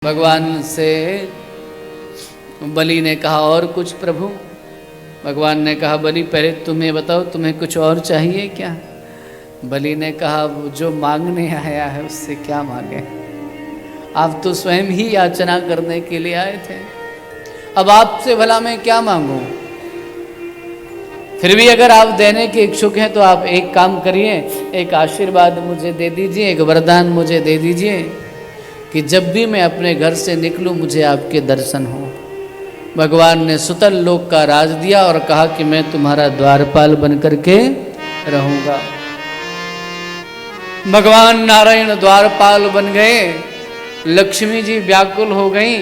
भगवान से बलि ने कहा और कुछ प्रभु। भगवान ने कहा बलि पहले तुम्हें बताओ तुम्हें कुछ और चाहिए क्या। बलि ने कहा जो मांगने आया है उससे क्या मांगे, आप तो स्वयं ही याचना करने के लिए आए थे, अब आपसे भला मैं क्या मांगूं। फिर भी अगर आप देने के इच्छुक हैं तो आप एक काम करिए, एक आशीर्वाद मुझे दे दीजिए, एक वरदान मुझे दे दीजिए कि जब भी मैं अपने घर से निकलूं मुझे आपके दर्शन हो। भगवान ने सुतल लोक का राज दिया और कहा कि मैं तुम्हारा द्वारपाल बनकर के रहूंगा। भगवान नारायण द्वारपाल बन गए। लक्ष्मी जी व्याकुल हो गई।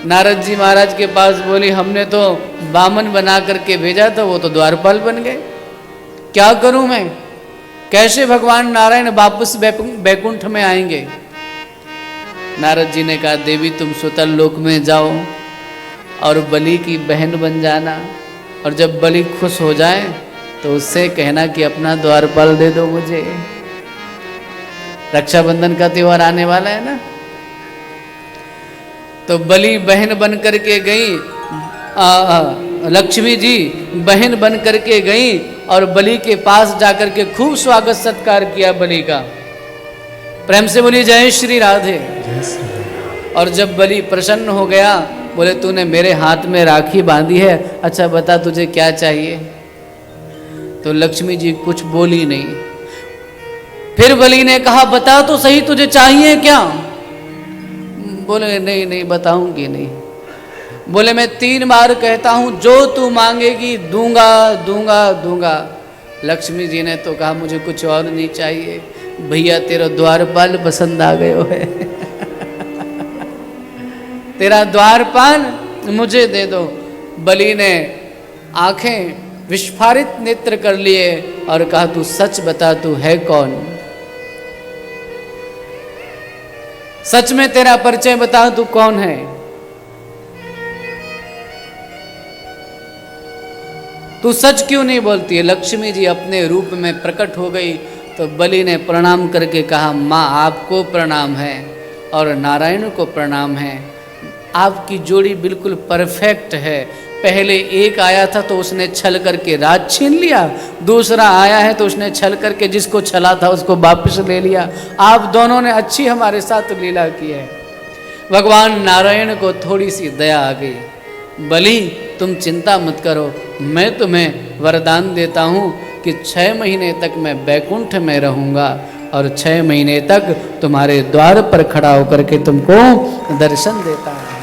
नारद जी महाराज के पास बोली हमने तो बामन बना करके भेजा था, वो तो द्वारपाल बन गए, क्या करूं मैं, कैसे भगवान नारायण वापस बैकुंठ में आएंगे। नारद जी ने कहा देवी तुम सुतल लोक में जाओ और बलि की बहन बन जाना, और जब बलि खुश हो जाए तो उससे कहना कि अपना द्वारपाल दे दो मुझे। रक्षाबंधन का त्योहार आने वाला है ना, तो बलि बहन बन करके गई, लक्ष्मी जी बहन बन करके गई और बलि के पास जाकर के खूब स्वागत सत्कार किया बलि का। प्रेम से बोली जय श्री राधे। और जब बलि प्रसन्न हो गया बोले तूने मेरे हाथ में राखी बांधी है, अच्छा बता तुझे क्या चाहिए। तो लक्ष्मी जी कुछ बोली नहीं। फिर बलि ने कहा बता तो सही तुझे चाहिए क्या। बोले नहीं नहीं बताऊंगी नहीं। बोले मैं 3 बार कहता हूं जो तू मांगेगी दूंगा दूंगा दूंगा। लक्ष्मी जी ने तो कहा मुझे कुछ और नहीं चाहिए, भैया तेरा द्वारपाल पसंद आ गयो है तेरा द्वारपाल मुझे दे दो। बलि ने आंखें विस्फारित नेत्र कर लिए और कहा तू सच बता तू है कौन, सच में तेरा परिचय बता तू कौन है। तू सच क्यों नहीं बोलती है। लक्ष्मी जी अपने रूप में प्रकट हो गई तो बलि ने प्रणाम करके कहा माँ आपको प्रणाम है और नारायण को प्रणाम है, आपकी जोड़ी बिल्कुल परफेक्ट है। पहले एक आया था तो उसने छल करके राज छीन लिया, दूसरा आया है तो उसने छल करके जिसको छला था उसको वापस ले लिया। आप दोनों ने अच्छी हमारे साथ लीला की है। भगवान नारायण को थोड़ी सी दया आ गई, बलि तुम चिंता मत करो, मैं तुम्हें वरदान देता हूँ कि 6 महीने तक मैं बैकुंठ में रहूँगा और 6 महीने तक तुम्हारे द्वार पर खड़ा होकर के तुमको दर्शन देता हूँ।